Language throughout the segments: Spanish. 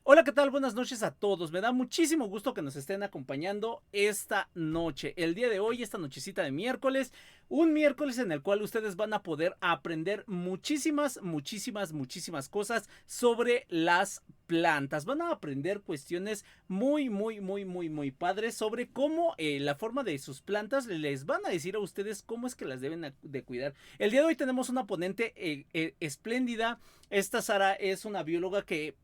Hola, ¿qué tal? Buenas noches a todos. Me da muchísimo gusto que nos estén acompañando esta noche. El día de hoy, esta nochecita de miércoles, un miércoles en el cual ustedes van a poder aprender muchísimas cosas sobre las plantas. Van a aprender cuestiones muy padres sobre cómo la forma de sus plantas les van a decir a ustedes cómo es que las deben de cuidar. El día de hoy tenemos una ponente espléndida. Esta Sara es una bióloga que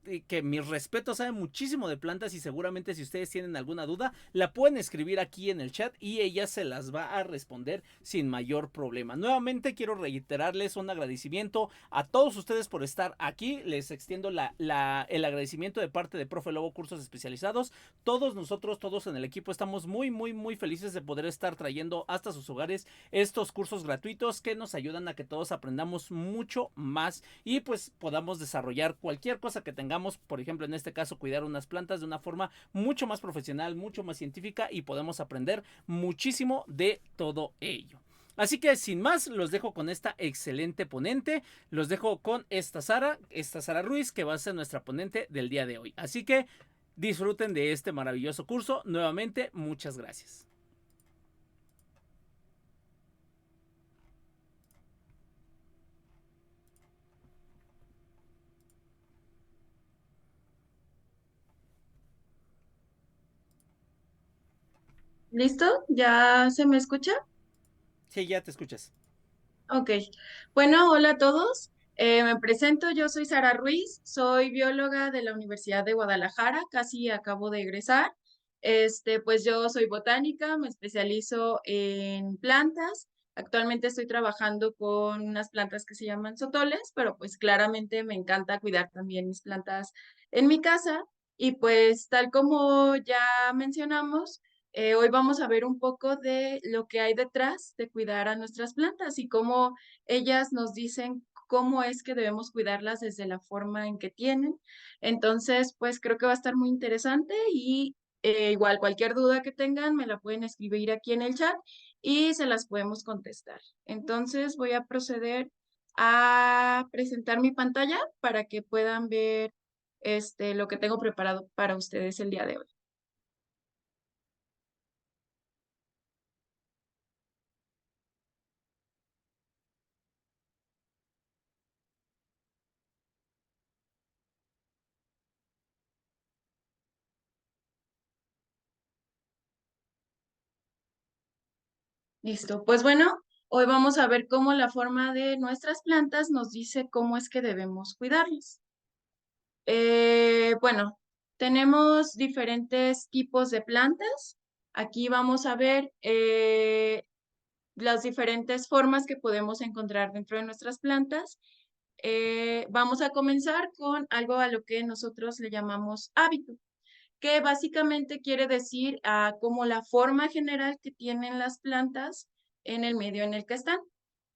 mis respetos, sabe muchísimo de plantas y seguramente si ustedes tienen alguna duda la pueden escribir aquí en el chat y ella se las va a responder sin mayor problema. Nuevamente quiero reiterarles un agradecimiento a todos ustedes por estar aquí. Les extiendo el agradecimiento de parte de Profe Lobo Cursos Especializados. Todos nosotros, todos en el equipo estamos muy felices de poder estar trayendo hasta sus hogares estos cursos gratuitos que nos ayudan a que todos aprendamos mucho más y pues podamos desarrollar cualquier cosa que tengamos, por ejemplo en este caso cuidar unas plantas de una forma mucho más profesional, mucho más científica y podemos aprender muchísimo de todo ello. Así que sin más, los dejo con esta excelente ponente, los dejo con esta Sara Ruiz, que va a ser nuestra ponente del día de hoy. Así que disfruten de este maravilloso curso. Nuevamente, muchas gracias. ¿Listo? ¿Ya se me escucha? Sí, ya te escuchas. Ok. Bueno, hola a todos. Me presento, yo soy Sara Ruiz, soy bióloga de la Universidad de Guadalajara, casi acabo de egresar. Pues yo soy botánica, me especializo en plantas. Actualmente estoy trabajando con unas plantas que se llaman sotoles, pero pues claramente me encanta cuidar también mis plantas en mi casa. Y pues tal como ya mencionamos, hoy vamos a ver un poco de lo que hay detrás de cuidar a nuestras plantas y cómo ellas nos dicen cómo es que debemos cuidarlas desde la forma en que tienen. Entonces, pues creo que va a estar muy interesante y igual cualquier duda que tengan me la pueden escribir aquí en el chat y se las podemos contestar. Entonces, voy a proceder a presentar mi pantalla para que puedan ver lo que tengo preparado para ustedes el día de hoy. Listo. Pues bueno, hoy vamos a ver cómo la forma de nuestras plantas nos dice cómo es que debemos cuidarlas. Bueno, tenemos diferentes tipos de plantas. Aquí vamos a ver las diferentes formas que podemos encontrar dentro de nuestras plantas. Vamos a comenzar con algo a lo que nosotros le llamamos hábito, que básicamente quiere decir como la forma general que tienen las plantas en el medio en el que están.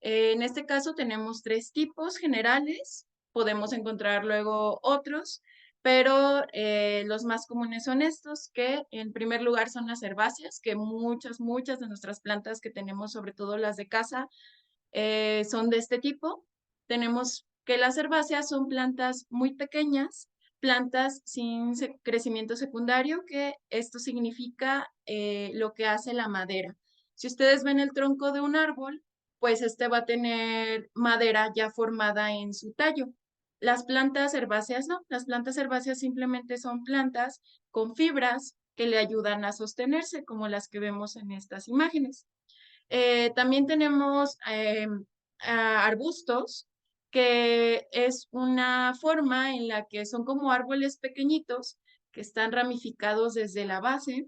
En este caso tenemos tres tipos generales, podemos encontrar luego otros, pero los más comunes son estos, que en primer lugar son las herbáceas, que muchas de nuestras plantas que tenemos, sobre todo las de casa, son de este tipo. Tenemos que las herbáceas son plantas muy pequeñas, plantas sin crecimiento secundario, que esto significa lo que hace la madera. Si ustedes ven el tronco de un árbol, pues este va a tener madera ya formada en su tallo. Las plantas herbáceas no, las plantas herbáceas simplemente son plantas con fibras que le ayudan a sostenerse, como las que vemos en estas imágenes. También tenemos arbustos, que es una forma en la que son como árboles pequeñitos que están ramificados desde la base.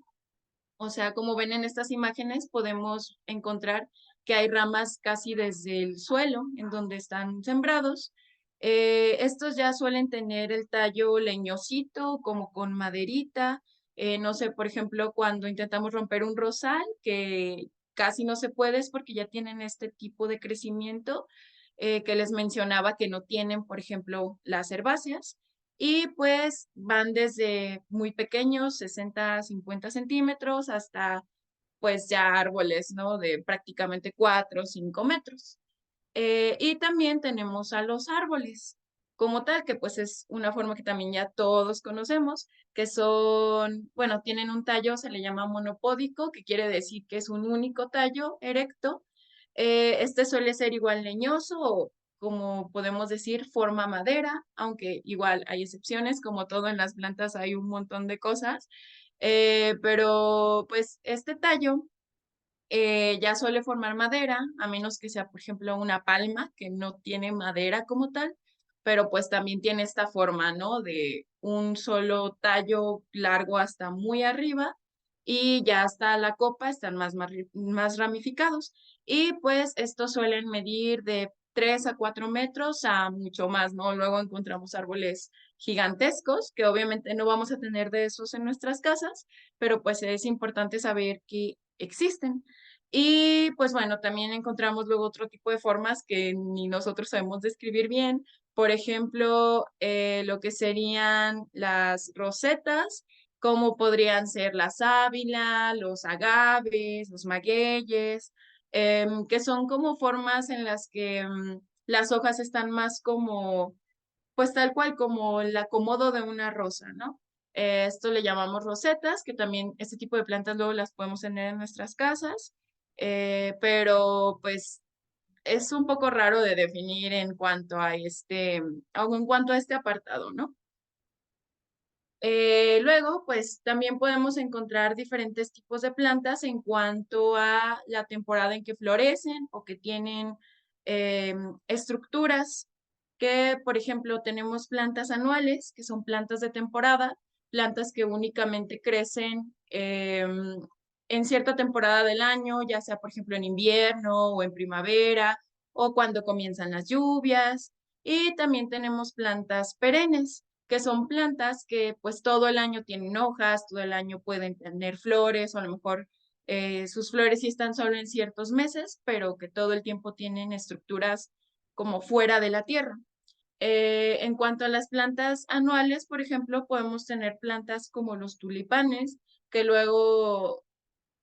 O sea, como ven en estas imágenes, podemos encontrar que hay ramas casi desde el suelo en donde están sembrados. Estos ya suelen tener el tallo leñosito, como con maderita. No sé, por ejemplo, cuando intentamos romper un rosal, que casi no se puede, es porque ya tienen este tipo de crecimiento que les mencionaba que no tienen, por ejemplo, las herbáceas. Y pues van desde muy pequeños, 60, 50 centímetros, hasta pues ya árboles, ¿no? De prácticamente 4 o 5 metros. Y también tenemos a los árboles. como tal, que pues es una forma que también ya todos conocemos, que son, bueno, tienen un tallo, se le llama monopódico, que quiere decir que es un único tallo erecto. Este suele ser igual leñoso o, como podemos decir, forma madera, aunque igual hay excepciones, como todo en las plantas hay un montón de cosas. Pero pues este tallo ya suele formar madera, a menos que sea, por ejemplo, una palma que no tiene madera como tal, pero pues también tiene esta forma, ¿no? De un solo tallo largo hasta muy arriba y ya hasta la copa están más ramificados. Y pues estos suelen medir de 3 a 4 metros a mucho más, ¿no? Luego encontramos árboles gigantescos, que obviamente no vamos a tener de esos en nuestras casas, pero pues es importante saber que existen. Y pues bueno, también encontramos luego otro tipo de formas que ni nosotros sabemos describir bien. Por ejemplo, lo que serían las rosetas, como podrían ser la sábila, los agaves, los magueyes, que son como formas en las que las hojas están más como, pues tal cual como el acomodo de una rosa, ¿no? Esto le llamamos rosetas, que también este tipo de plantas luego las podemos tener en nuestras casas, pero pues es un poco raro de definir en cuanto a o en cuanto a este apartado, ¿no? Luego, pues también podemos encontrar diferentes tipos de plantas en cuanto a la temporada en que florecen o que tienen estructuras, que por ejemplo tenemos plantas anuales, que son plantas de temporada, plantas que únicamente crecen en cierta temporada del año, ya sea por ejemplo en invierno o en primavera o cuando comienzan las lluvias. Y también tenemos plantas perennes, que son plantas que pues todo el año tienen hojas, todo el año pueden tener flores, o a lo mejor sus flores sí están solo en ciertos meses, pero que todo el tiempo tienen estructuras como fuera de la tierra. En cuanto a las plantas anuales, por ejemplo, podemos tener plantas como los tulipanes, que luego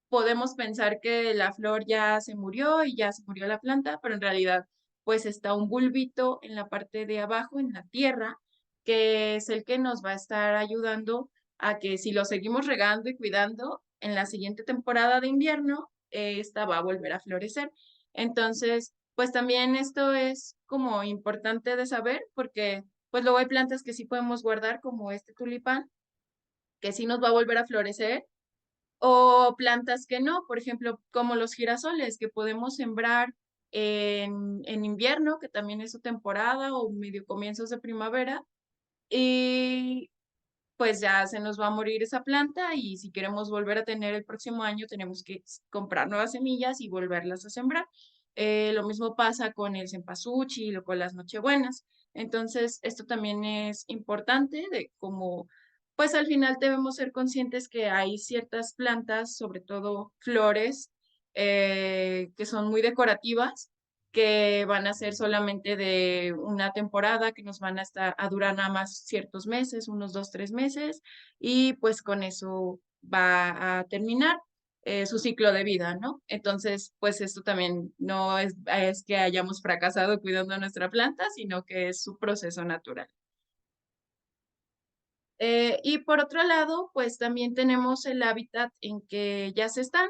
podemos pensar que la flor ya se murió y ya se murió la planta, pero en realidad pues está un bulbito en la parte de abajo, en la tierra, que es el que nos va a estar ayudando a que si lo seguimos regando y cuidando, en la siguiente temporada de invierno, esta va a volver a florecer. Entonces, pues también esto es como importante de saber porque pues luego hay plantas que sí podemos guardar como este tulipán, que sí nos va a volver a florecer o plantas que no, por ejemplo, como los girasoles que podemos sembrar en invierno, que también es su temporada, o medio comienzos de primavera, y pues ya se nos va a morir esa planta y si queremos volver a tener el próximo año, tenemos que comprar nuevas semillas y volverlas a sembrar. Lo mismo pasa con el cempasúchil o con las nochebuenas. Entonces, esto también es importante de cómo, pues al final debemos ser conscientes que hay ciertas plantas, sobre todo flores, que son muy decorativas, que van a ser solamente de una temporada, que nos van a estar a durar nada más ciertos meses, unos 2, 3 meses, y pues con eso va a terminar su ciclo de vida, ¿no? Entonces, pues esto también no es que hayamos fracasado cuidando nuestra planta, sino que es su proceso natural. Y por otro lado, pues también tenemos el hábitat en que ya se están,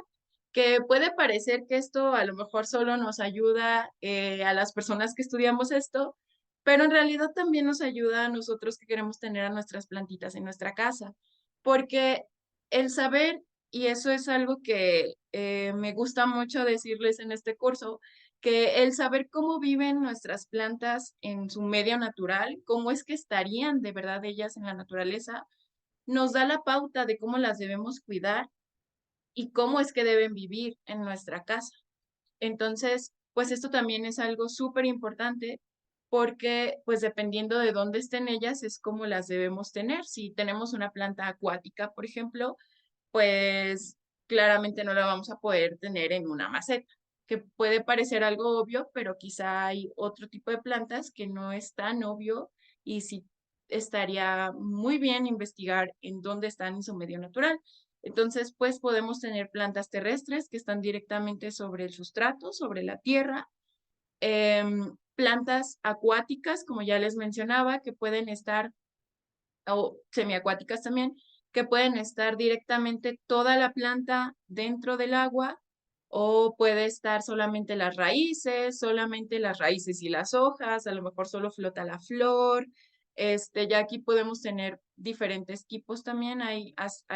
que puede parecer que esto a lo mejor solo nos ayuda a las personas que estudiamos esto, pero en realidad también nos ayuda a nosotros que queremos tener a nuestras plantitas en nuestra casa, porque el saber, y eso es algo que me gusta mucho decirles en este curso, que el saber cómo viven nuestras plantas en su medio natural, cómo es que estarían de verdad ellas en la naturaleza, nos da la pauta de cómo las debemos cuidar y cómo es que deben vivir en nuestra casa. Entonces, pues esto también es algo súper importante porque pues dependiendo de dónde estén ellas es como las debemos tener. Si tenemos una planta acuática, por ejemplo, pues claramente no la vamos a poder tener en una maceta, que puede parecer algo obvio, pero quizá hay otro tipo de plantas que no es tan obvio y sí estaría muy bien investigar en dónde están en su medio natural. Entonces, pues podemos tener plantas terrestres que están directamente sobre el sustrato, sobre la tierra, plantas acuáticas, como ya les mencionaba, que pueden estar, o semiacuáticas también, que pueden estar directamente toda la planta dentro del agua, o puede estar solamente las raíces y las hojas, a lo mejor solo flota la flor. Ya aquí podemos tener diferentes tipos también, hay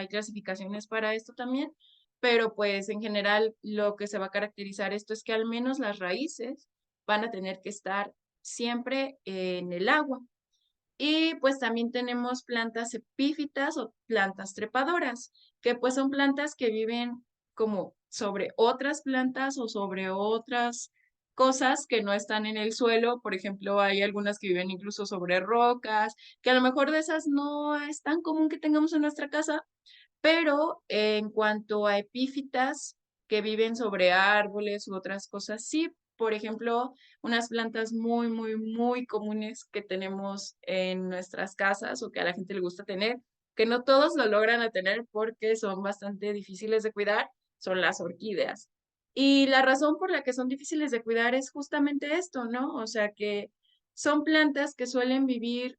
clasificaciones para esto también, pero pues en general lo que se va a caracterizar esto es que al menos las raíces van a tener que estar siempre en el agua. Y pues también tenemos plantas epífitas o plantas trepadoras, que pues son plantas que viven como sobre otras plantas o sobre otras cosas que no están en el suelo. Por ejemplo, hay algunas que viven incluso sobre rocas, que a lo mejor de esas no es tan común que tengamos en nuestra casa, pero en cuanto a epífitas que viven sobre árboles u otras cosas, sí. Por ejemplo, unas plantas muy, muy, muy comunes que tenemos en nuestras casas o que a la gente le gusta tener, que no todos lo logran a tener porque son bastante difíciles de cuidar, son las orquídeas. Y la razón por la que son difíciles de cuidar es justamente esto, ¿no? O sea que son plantas que suelen vivir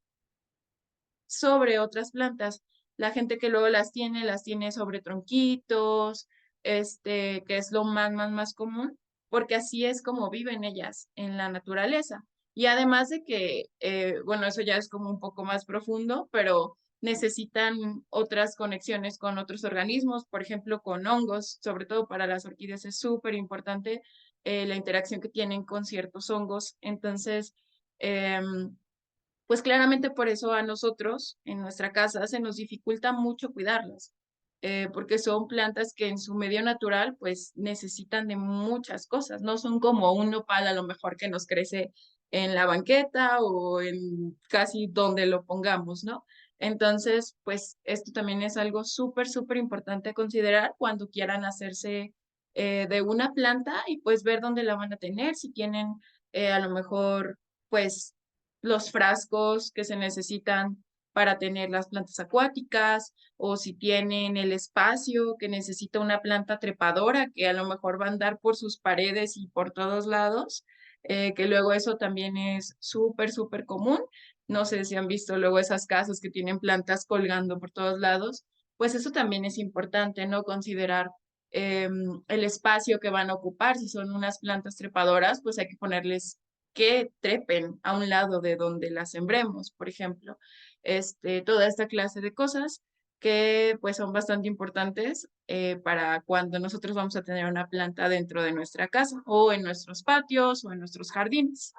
sobre otras plantas. La gente que luego las tiene sobre tronquitos, que es lo más común, porque así es como viven ellas en la naturaleza. Y además de que, bueno, eso ya es como un poco más profundo, pero necesitan otras conexiones con otros organismos, por ejemplo, con hongos, sobre todo para las orquídeas es súper importante la interacción que tienen con ciertos hongos. Entonces, pues claramente por eso a nosotros en nuestra casa se nos dificulta mucho cuidarlas, porque son plantas que en su medio natural pues necesitan de muchas cosas, no son como un nopal a lo mejor que nos crece en la banqueta o en casi donde lo pongamos, ¿no? Entonces, pues esto también es algo súper, súper importante a considerar cuando quieran hacerse de una planta y pues ver dónde la van a tener, si tienen a lo mejor pues los frascos que se necesitan para tener las plantas acuáticas o si tienen el espacio que necesita una planta trepadora que a lo mejor va a andar por sus paredes y por todos lados, que luego eso también es súper, súper común. No sé si han visto luego esas casas que tienen plantas colgando por todos lados, pues eso también es importante, ¿no? Considerar el espacio que van a ocupar. Si son unas plantas trepadoras, pues hay que ponerles que trepen a un lado de donde las sembremos, por ejemplo. Toda esta clase de cosas que pues son bastante importantes para cuando nosotros vamos a tener una planta dentro de nuestra casa o en nuestros patios o en nuestros jardines.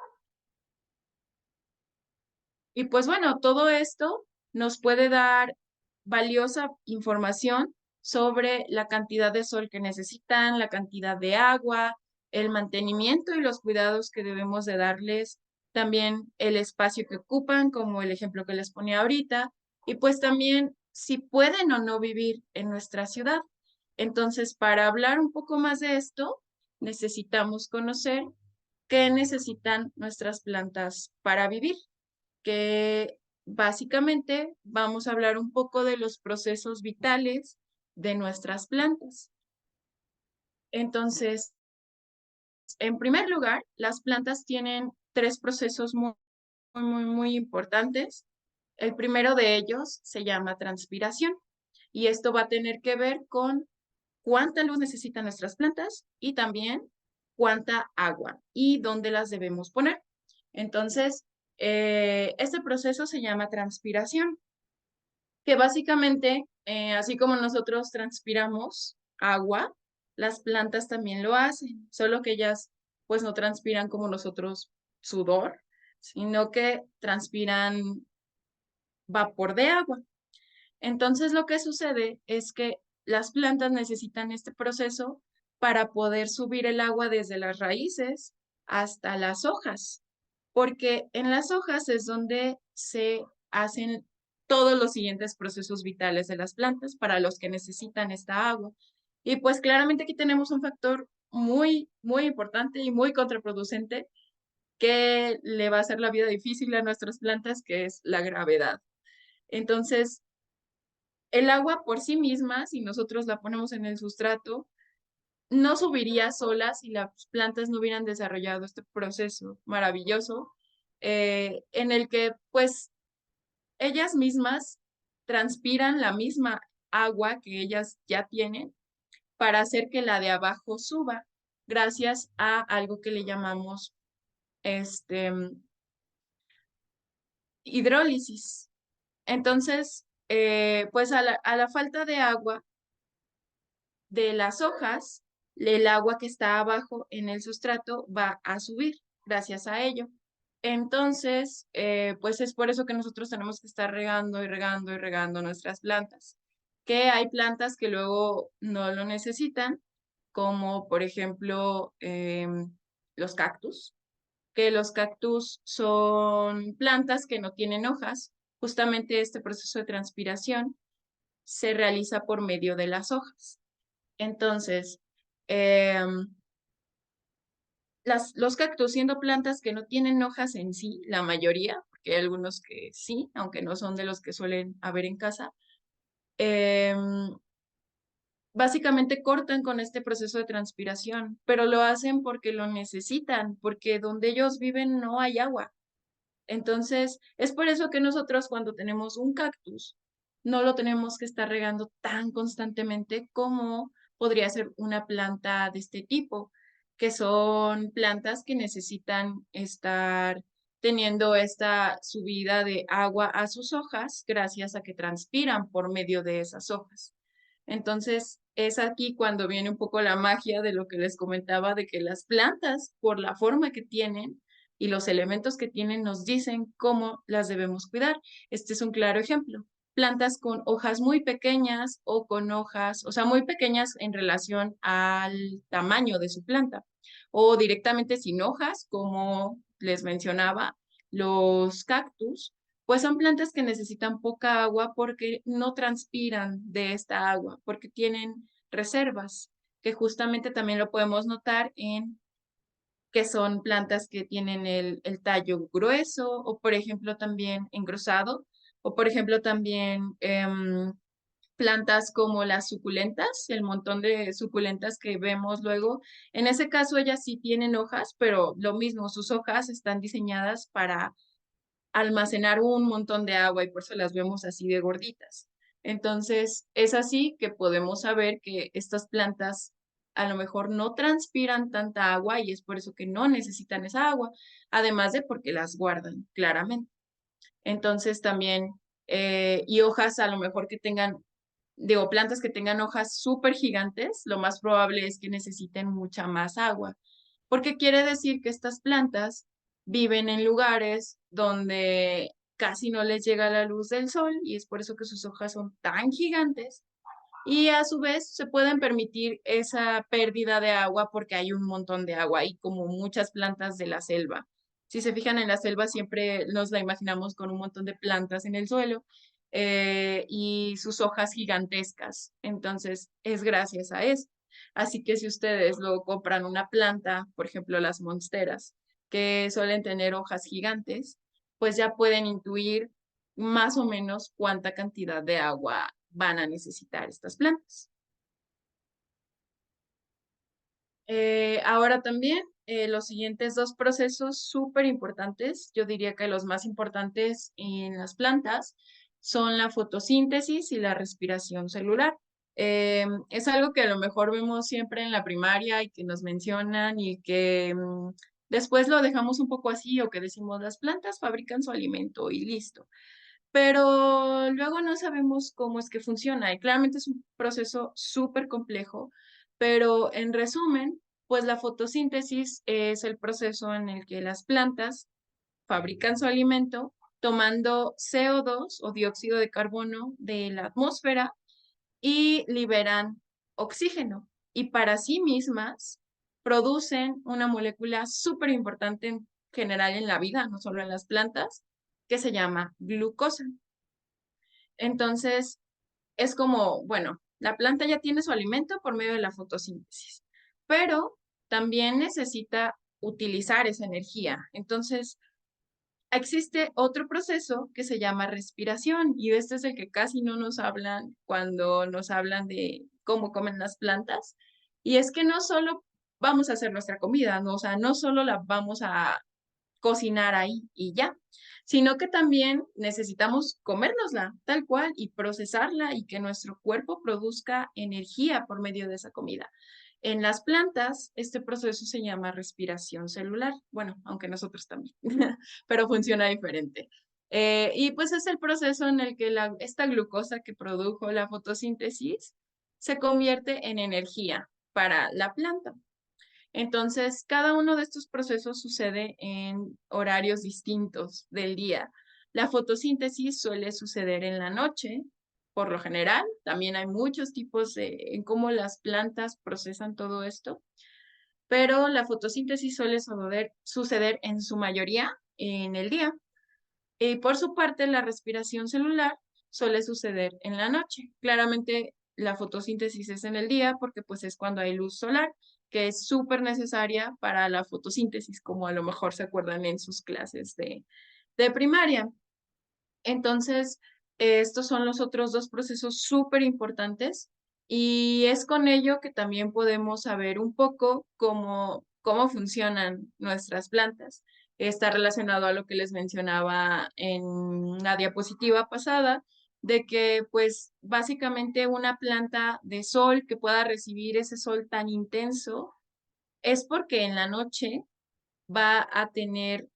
Y pues bueno, todo esto nos puede dar valiosa información sobre la cantidad de sol que necesitan, la cantidad de agua, el mantenimiento y los cuidados que debemos de darles, también el espacio que ocupan, como el ejemplo que les ponía ahorita, y pues también si pueden o no vivir en nuestra ciudad. Entonces, para hablar un poco más de esto, necesitamos conocer qué necesitan nuestras plantas para vivir, que básicamente vamos a hablar un poco de los procesos vitales de nuestras plantas. Entonces, en primer lugar, las plantas tienen tres procesos muy importantes. El primero de ellos se llama transpiración y esto va a tener que ver con cuánta luz necesitan nuestras plantas y también cuánta agua y dónde las debemos poner. Entonces, este proceso se llama transpiración, que básicamente, así como nosotros transpiramos agua, las plantas también lo hacen, solo que ellas pues no transpiran como nosotros sudor, sino que transpiran vapor de agua. Entonces lo que sucede es que las plantas necesitan este proceso para poder subir el agua desde las raíces hasta las hojas, porque en las hojas es donde se hacen todos los siguientes procesos vitales de las plantas para los que necesitan esta agua. Y pues claramente aquí tenemos un factor muy importante y muy contraproducente que le va a hacer la vida difícil a nuestras plantas, que es la gravedad. Entonces, el agua por sí misma, si nosotros la ponemos en el sustrato, no subiría sola si las plantas no hubieran desarrollado este proceso maravilloso, en el que pues ellas mismas transpiran la misma agua que ellas ya tienen para hacer que la de abajo suba, gracias a algo que le llamamos este, hidrólisis. Entonces, pues a la falta de agua de las hojas, el agua que está abajo en el sustrato va a subir gracias a ello. Entonces, pues es por eso que nosotros tenemos que estar regando y regando y regando nuestras plantas. Que hay plantas que luego no lo necesitan, como por ejemplo los cactus, que los cactus son plantas que no tienen hojas. Justamente este proceso de transpiración se realiza por medio de las hojas. Entonces, los cactus, siendo plantas que no tienen hojas en sí, la mayoría, porque hay algunos que sí, aunque no son de los que suelen haber en casa, básicamente cortan con este proceso de transpiración, pero lo hacen porque lo necesitan, porque donde ellos viven no hay agua. Entonces, es por eso que nosotros cuando tenemos un cactus, no lo tenemos que estar regando tan constantemente como podría ser una planta de este tipo, que son plantas que necesitan estar teniendo esta subida de agua a sus hojas gracias a que transpiran por medio de esas hojas. Entonces, es aquí cuando viene un poco la magia de lo que les comentaba, de que las plantas, por la forma que tienen, y los elementos que tienen nos dicen cómo las debemos cuidar. Este es un claro ejemplo. Plantas con hojas muy pequeñas o con hojas, o sea, muy pequeñas en relación al tamaño de su planta, o directamente sin hojas, como les mencionaba, los cactus, pues son plantas que necesitan poca agua porque no transpiran de esta agua, porque tienen reservas, que justamente también lo podemos notar en que son plantas que tienen el tallo grueso o, por ejemplo, también engrosado, o, por ejemplo, también plantas como las suculentas, el montón de suculentas que vemos luego. En ese caso, ellas sí tienen hojas, pero lo mismo, sus hojas están diseñadas para almacenar un montón de agua y por eso las vemos así de gorditas. Entonces, es así que podemos saber que estas plantas a lo mejor no transpiran tanta agua y es por eso que no necesitan esa agua, además de porque las guardan, claramente. Entonces, también, y hojas a lo mejor que tengan, digo, plantas que tengan hojas súper gigantes, lo más probable es que necesiten mucha más agua, porque quiere decir que estas plantas viven en lugares donde casi no les llega la luz del sol y es por eso que sus hojas son tan gigantes y a su vez se pueden permitir esa pérdida de agua porque hay un montón de agua y como muchas plantas de la selva. Si se fijan en la selva siempre nos la imaginamos con un montón de plantas en el suelo y sus hojas gigantescas. Entonces es gracias a eso. Así que si ustedes luego compran una planta, por ejemplo las monsteras, que suelen tener hojas gigantes, pues ya pueden intuir más o menos cuánta cantidad de agua van a necesitar estas plantas. Ahora también, los siguientes dos procesos súper importantes, yo diría que los más importantes en las plantas, son la fotosíntesis y la respiración celular. Es algo que a lo mejor vemos siempre en la primaria y que nos mencionan y que después lo dejamos un poco así o que decimos las plantas fabrican su alimento y listo, pero luego no sabemos cómo es que funciona y claramente es un proceso súper complejo, pero en resumen, pues la fotosíntesis es el proceso en el que las plantas fabrican su alimento tomando CO2 o dióxido de carbono de la atmósfera y liberan oxígeno. Y para sí mismas producen una molécula súper importante en general en la vida, no solo en las plantas, que se llama glucosa. Entonces, es como, bueno, la planta ya tiene su alimento por medio de la fotosíntesis, pero también necesita utilizar esa energía. Entonces, existe otro proceso que se llama respiración y este es el que casi no nos hablan cuando nos hablan de cómo comen las plantas, Y es que no solo vamos a hacer nuestra comida, ¿no? O sea, no solo la vamos a cocinar ahí y ya, sino que también necesitamos comérnosla tal cual y procesarla y que nuestro cuerpo produzca energía por medio de esa comida. En las plantas, este proceso se llama respiración celular, bueno, aunque nosotros también, pero funciona diferente. Y pues es el proceso en el que esta glucosa que produjo la fotosíntesis se convierte en energía para la planta. Entonces, cada uno de estos procesos sucede en horarios distintos del día. La fotosíntesis suele suceder en la noche, por lo general. También hay muchos tipos en cómo las plantas procesan todo esto, pero la fotosíntesis suele suceder en su mayoría en el día. Y por su parte, la respiración celular suele suceder en la noche. Claramente, la fotosíntesis es en el día porque pues es cuando hay luz solar, que es súper necesaria para la fotosíntesis, como a lo mejor se acuerdan en sus clases de primaria. Entonces, estos son los otros dos procesos súper importantes y es con ello que también podemos saber un poco cómo funcionan nuestras plantas. Está relacionado a lo que les mencionaba en la diapositiva pasada, de que pues básicamente una planta de sol que pueda recibir ese sol tan intenso es porque en la noche va a tener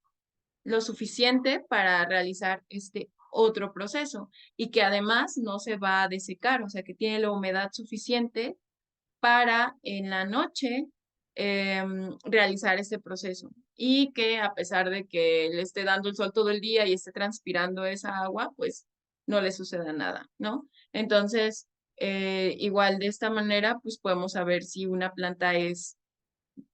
lo suficiente para realizar este otro proceso y que además no se va a desecar, o sea que tiene la humedad suficiente para en la noche realizar este proceso y que a pesar de que le esté dando el sol todo el día y esté transpirando esa agua, pues no le suceda nada, ¿no? Entonces, igual de esta manera, pues podemos saber si una planta es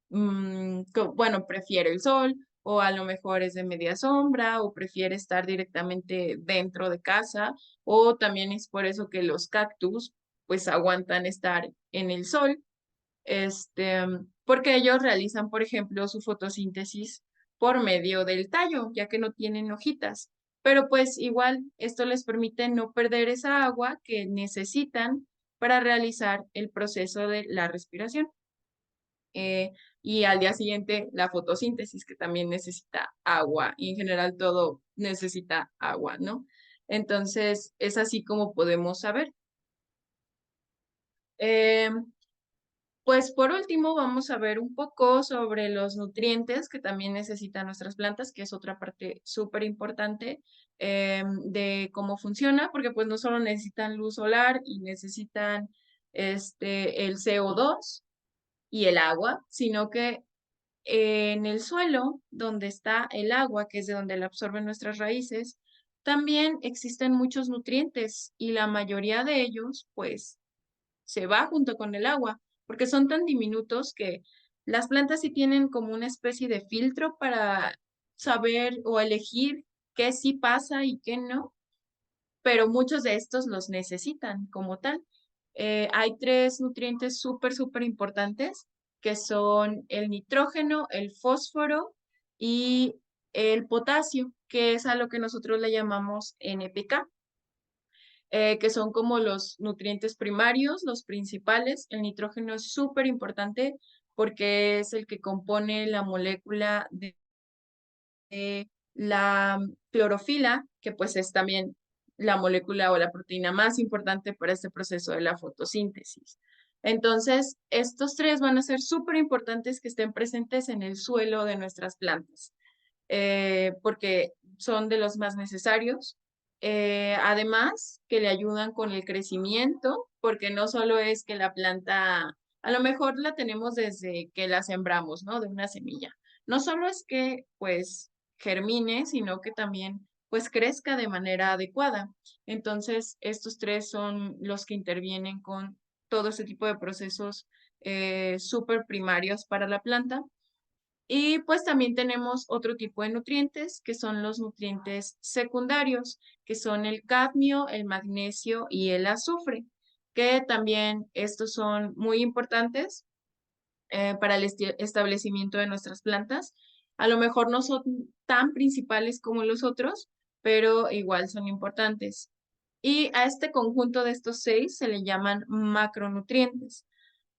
bueno, prefiere el sol o a lo mejor es de media sombra o prefiere estar directamente dentro de casa o también es por eso que los cactus pues aguantan estar en el sol, porque ellos realizan, por ejemplo, su fotosíntesis por medio del tallo, ya que no tienen hojitas. Pero pues igual esto les permite no perder esa agua que necesitan para realizar el proceso de la respiración. eh, y al día siguiente la fotosíntesis, que también necesita agua, y en general todo necesita agua, ¿no? Entonces, es así como podemos saber. Eh, pues por último, vamos a ver un poco sobre los nutrientes que también necesitan nuestras plantas, que es otra parte súper importante de cómo funciona, porque pues no solo necesitan luz solar y necesitan el CO2 y el agua, sino que en el suelo, donde está el agua, que es de donde la absorben nuestras raíces, también existen muchos nutrientes y la mayoría de ellos, pues, se va junto con el agua, porque son tan diminutos que las plantas sí tienen como una especie de filtro para saber o elegir qué sí pasa y qué no, pero muchos de estos los necesitan como tal. Hay tres nutrientes súper importantes que son el nitrógeno, el fósforo y el potasio, que es a lo que nosotros le llamamos NPK, que son como los nutrientes primarios, los principales. El nitrógeno es súper importante porque es el que compone la molécula de la clorofila, que pues es también la molécula o la proteína más importante para este proceso de la fotosíntesis. Entonces, estos tres van a ser súper importantes que estén presentes en el suelo de nuestras plantas, porque son de los más necesarios. Además, que le ayudan con el crecimiento, porque no solo es que la planta, a lo mejor la tenemos desde que la sembramos, ¿no? De una semilla. No solo es que, pues, germine, sino que también, pues, crezca de manera adecuada. Entonces, estos tres son los que intervienen con todo ese tipo de procesos súper primarios para la planta. Y pues también tenemos otro tipo de nutrientes, que son los nutrientes secundarios, que son el cadmio, el magnesio y el azufre, que también estos son muy importantes para el establecimiento de nuestras plantas. A lo mejor no son tan principales como los otros, pero igual son importantes. Y a este conjunto de estos seis se le llaman macronutrientes.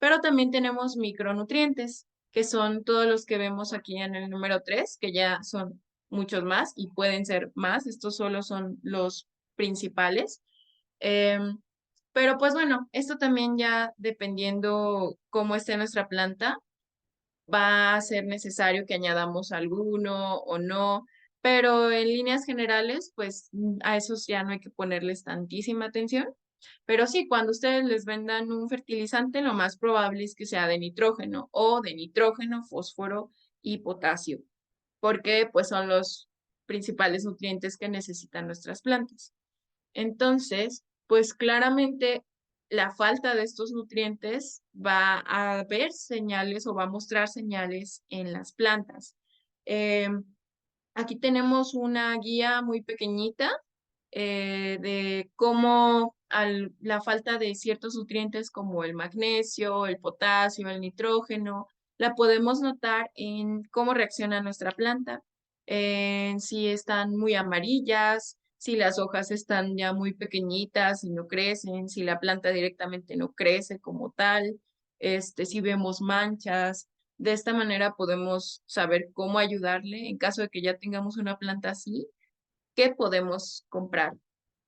Pero también tenemos micronutrientes, que son todos los que vemos aquí en el número 3, que ya son muchos más y pueden ser más. Estos solo son los principales. Em, pero pues bueno, esto también ya dependiendo cómo esté nuestra planta, va a ser necesario que añadamos alguno o no, pero en líneas generales, pues a esos ya no hay que ponerles tantísima atención. Pero sí, cuando ustedes les vendan un fertilizante, lo más probable es que sea de nitrógeno o de nitrógeno, fósforo y potasio, porque pues son los principales nutrientes que necesitan nuestras plantas. Entonces, pues claramente la falta de estos nutrientes va a ver señales o va a mostrar señales en las plantas. Em, Aquí tenemos una guía muy pequeñita de cómo la falta de ciertos nutrientes como el magnesio, el potasio, el nitrógeno, la podemos notar en cómo reacciona nuestra planta, en si están muy amarillas, si las hojas están ya muy pequeñitas y no crecen, si la planta directamente no crece como tal, si vemos manchas. De esta manera podemos saber cómo ayudarle en caso de que ya tengamos una planta así, qué podemos comprar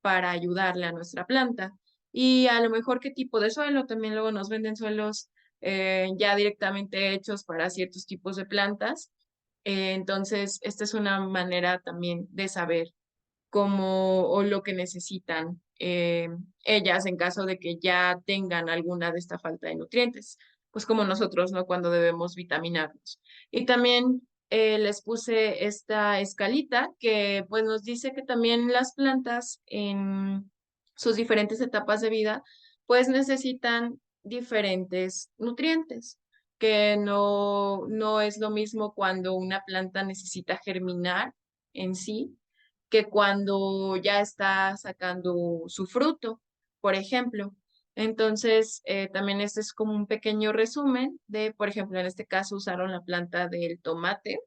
para ayudarle a nuestra planta. Y a lo mejor qué tipo de suelo, también luego nos venden suelos ya directamente hechos para ciertos tipos de plantas. Entonces, esta es una manera también de saber cómo o lo que necesitan ellas en caso de que ya tengan alguna de esta falta de nutrientes, pues como nosotros, ¿no? Cuando debemos vitaminarnos. Y también les puse esta escalita que pues nos dice que también las plantas en sus diferentes etapas de vida pues necesitan diferentes nutrientes, que no es lo mismo cuando una planta necesita germinar en sí que cuando ya está sacando su fruto, por ejemplo. Entonces, también este es como un pequeño resumen de, por ejemplo, en este caso usaron la planta del tomate,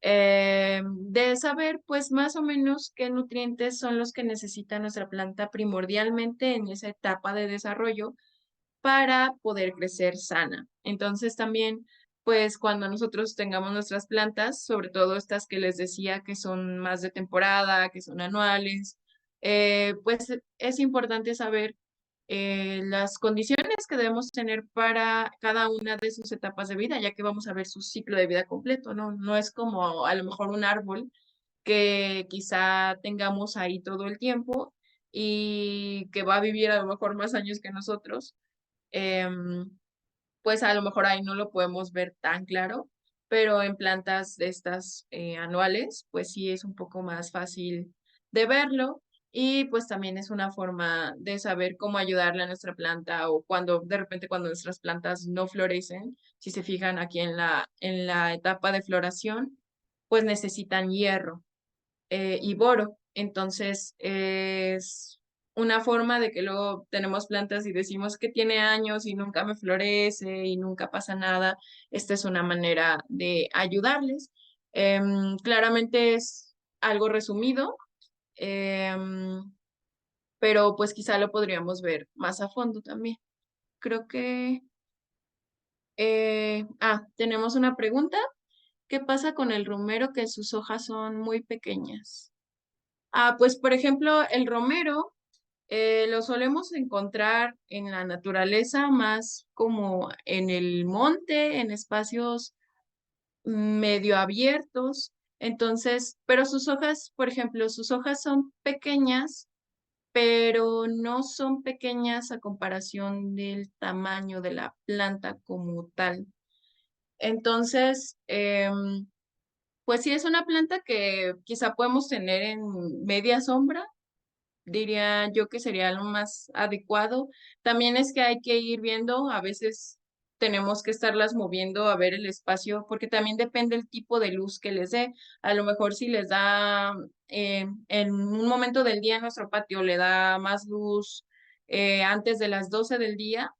de saber pues más o menos qué nutrientes son los que necesita nuestra planta primordialmente en esa etapa de desarrollo para poder crecer sana. Entonces también, pues cuando nosotros tengamos nuestras plantas, sobre todo estas que les decía que son más de temporada, que son anuales, pues es importante saber las condiciones que debemos tener para cada una de sus etapas de vida, ya que vamos a ver su ciclo de vida completo, ¿no? No es como a lo mejor un árbol que quizá tengamos ahí todo el tiempo y que va a vivir a lo mejor más años que nosotros, em, pues a lo mejor ahí no lo podemos ver tan claro, pero en plantas de estas anuales, pues sí es un poco más fácil de verlo y pues también es una forma de saber cómo ayudarle a nuestra planta o cuando de repente cuando nuestras plantas no florecen, si se fijan aquí en la etapa de floración, pues necesitan hierro y boro. Entonces, es una forma de que luego tenemos plantas y decimos que tiene años y nunca me florece y nunca pasa nada. Esta es una manera de ayudarles. Claramente es algo resumido, em, pero pues quizá lo podríamos ver más a fondo también. Creo que... tenemos una pregunta. ¿Qué pasa con el romero que sus hojas son muy pequeñas? Pues por ejemplo, el romero lo solemos encontrar en la naturaleza, más como en el monte, en espacios medio abiertos. Entonces, pero sus hojas, por ejemplo, sus hojas son pequeñas, pero no son pequeñas a comparación del tamaño de la planta como tal. Entonces, pues sí es una planta que quizá podemos tener en media sombra, diría yo que sería lo más adecuado. También es que hay que ir viendo, a veces tenemos que estarlas moviendo a ver el espacio, porque también depende el tipo de luz que les dé. A lo mejor si les da en un momento del día en nuestro patio, le da más luz antes de las 12 del día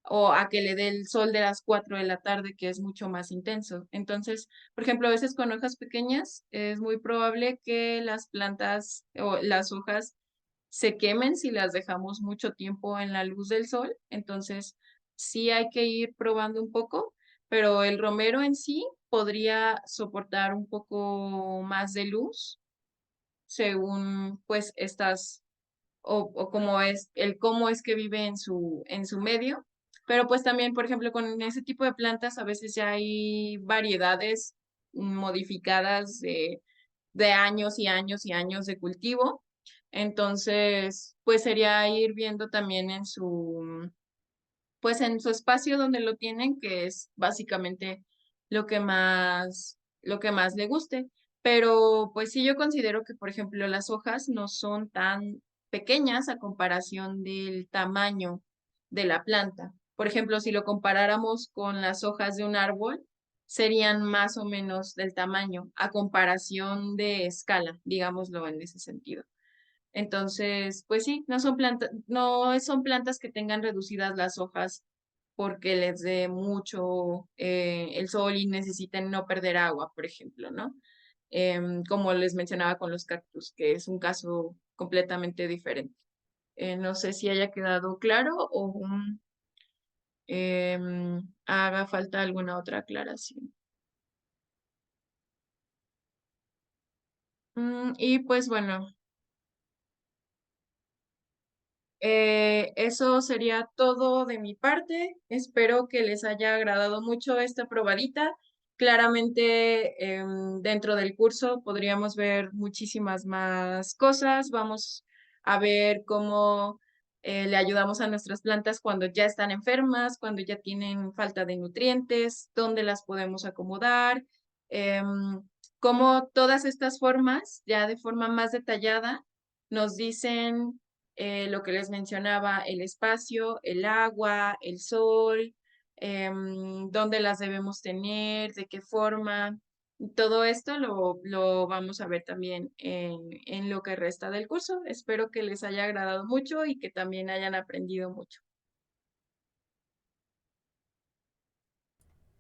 o a que le dé el sol de las 4 de la tarde, que es mucho más intenso. Entonces, por ejemplo, a veces con hojas pequeñas es muy probable que las plantas o las hojas se quemen si las dejamos mucho tiempo en la luz del sol. Entonces, sí hay que ir probando un poco, pero el romero en sí podría soportar un poco más de luz según pues estas o cómo es que vive en su medio. Pero pues también, por ejemplo, con ese tipo de plantas a veces ya hay variedades modificadas de años y años y años de cultivo. Entonces, pues sería ir viendo también pues en su espacio donde lo tienen, que es básicamente lo que más le guste. Pero pues sí, yo considero que, por ejemplo, las hojas no son tan pequeñas a comparación del tamaño de la planta. Por ejemplo, si lo comparáramos con las hojas de un árbol, serían más o menos del tamaño a comparación de escala, digámoslo en ese sentido. Entonces, pues sí, no son plantas que tengan reducidas las hojas porque les dé mucho el sol y necesiten no perder agua, por ejemplo, ¿no? Como les mencionaba con los cactus, que es un caso completamente diferente. No sé si haya quedado claro o haga falta alguna otra aclaración. Y pues bueno, eso sería todo de mi parte. Espero que les haya agradado mucho esta probadita. Claramente, dentro del curso podríamos ver muchísimas más cosas. Vamos a ver cómo le ayudamos a nuestras plantas cuando ya están enfermas, cuando ya tienen falta de nutrientes, dónde las podemos acomodar, em, cómo todas estas formas, ya de forma más detallada, nos dicen lo que les mencionaba, el espacio, el agua, el sol, dónde las debemos tener, de qué forma. Todo esto lo vamos a ver también en lo que resta del curso. Espero que les haya agradado mucho y que también hayan aprendido mucho.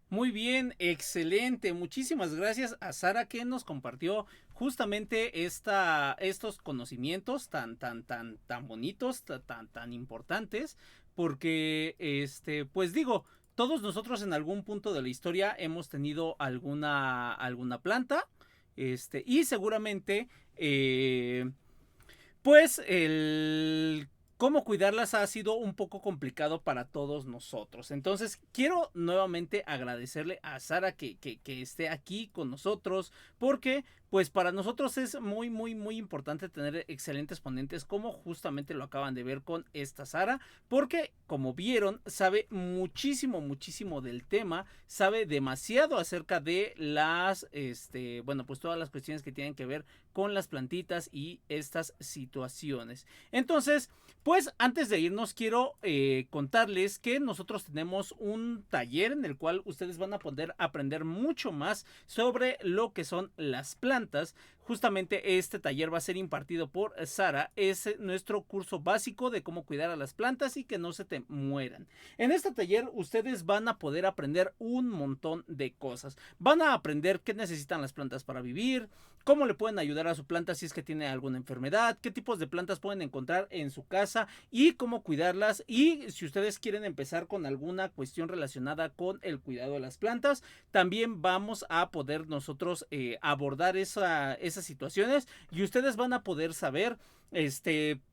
Muy bien, excelente. Muchísimas gracias a Sara que nos compartió justamente estos conocimientos tan bonitos, tan importantes, porque pues digo, todos nosotros en algún punto de la historia hemos tenido alguna planta, y seguramente pues el cómo cuidarlas ha sido un poco complicado para todos nosotros. Entonces, quiero nuevamente agradecerle a Sara que esté aquí con nosotros, porque pues para nosotros es muy importante tener excelentes ponentes como justamente lo acaban de ver con esta Sara, porque como vieron, sabe muchísimo del tema, sabe demasiado acerca de bueno, pues todas las cuestiones que tienen que ver con las plantitas y estas situaciones. Entonces, pues antes de irnos quiero contarles que nosotros tenemos un taller en el cual ustedes van a poder aprender mucho más sobre lo que son las plantas. Justamente este taller va a ser impartido por Sara. Es nuestro curso básico de cómo cuidar a las plantas y que no se te mueran. En este taller ustedes van a poder aprender un montón de cosas. Van a aprender qué necesitan las plantas para vivir, cómo le pueden ayudar a su planta si es que tiene alguna enfermedad, qué tipos de plantas pueden encontrar en su casa y cómo cuidarlas. Y si ustedes quieren empezar con alguna cuestión relacionada con el cuidado de las plantas, también vamos a poder nosotros abordar esas situaciones y ustedes van a poder saber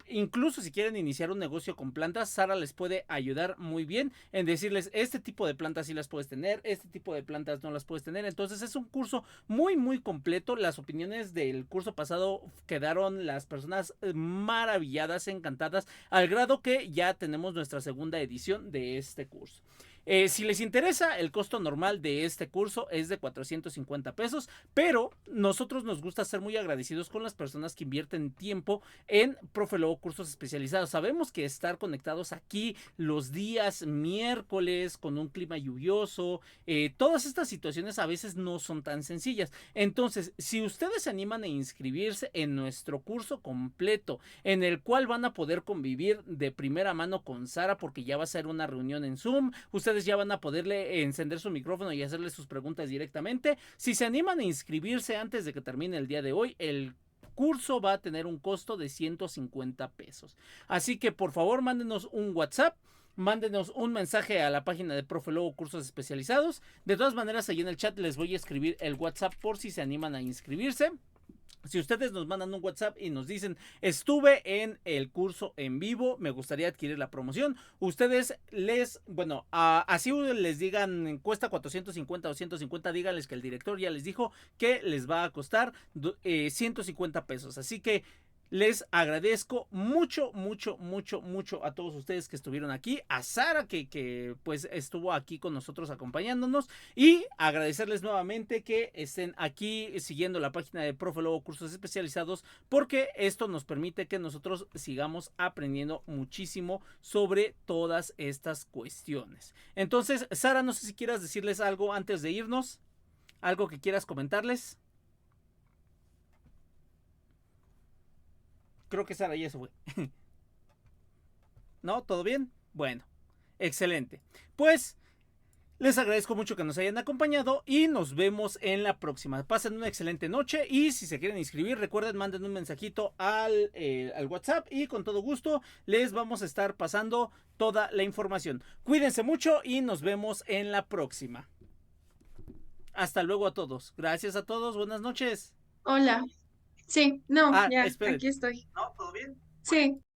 incluso si quieren iniciar un negocio con plantas, Sara les puede ayudar muy bien en decirles este tipo de plantas sí las puedes tener, este tipo de plantas no las puedes tener. Entonces es un curso muy completo. Las opiniones del curso pasado quedaron las personas maravilladas, encantadas, al grado que ya tenemos nuestra segunda edición de este curso. Si les interesa, el costo normal de este curso es de 450 pesos, pero nosotros nos gusta ser muy agradecidos con las personas que invierten tiempo en Profe Lobo Cursos Especializados. Sabemos que estar conectados aquí los días miércoles con un clima lluvioso, todas estas situaciones a veces no son tan sencillas. Entonces, si ustedes se animan a inscribirse en nuestro curso completo, en el cual van a poder convivir de primera mano con Sara, porque ya va a ser una reunión en Zoom, ustedes ya van a poderle encender su micrófono y hacerle sus preguntas directamente. Si se animan a inscribirse antes de que termine el día de hoy, el curso va a tener un costo de 150 pesos. Así que por favor mándenos un WhatsApp mándenos un mensaje a la página de Profe Lobo Cursos Especializados. De todas maneras, ahí en el chat les voy a escribir el WhatsApp por si se animan a inscribirse. Si ustedes nos mandan un WhatsApp y nos dicen, estuve en el curso en vivo, me gustaría adquirir la promoción, ustedes así les digan, cuesta 450 o 150, díganles que el director ya les dijo que les va a costar 150 pesos. Así que les agradezco mucho, mucho, mucho, mucho a todos ustedes que estuvieron aquí, a Sara que pues estuvo aquí con nosotros acompañándonos, y agradecerles nuevamente que estén aquí siguiendo la página de Profe Lobo Cursos Especializados, porque esto nos permite que nosotros sigamos aprendiendo muchísimo sobre todas estas cuestiones. Entonces, Sara, no sé si quieras decirles algo antes de irnos, algo que quieras comentarles. Creo que Sara ya se fue. ¿No? ¿Todo bien? Bueno, excelente. Pues les agradezco mucho que nos hayan acompañado y nos vemos en la próxima. Pasen una excelente noche y si se quieren inscribir, recuerden, manden un mensajito al WhatsApp y con todo gusto les vamos a estar pasando toda la información. Cuídense mucho y nos vemos en la próxima. Hasta luego a todos. Gracias a todos. Buenas noches. Hola. Sí, no, ya, Esperen. aquí estoy. ¿No? ¿Todo bien? Sí.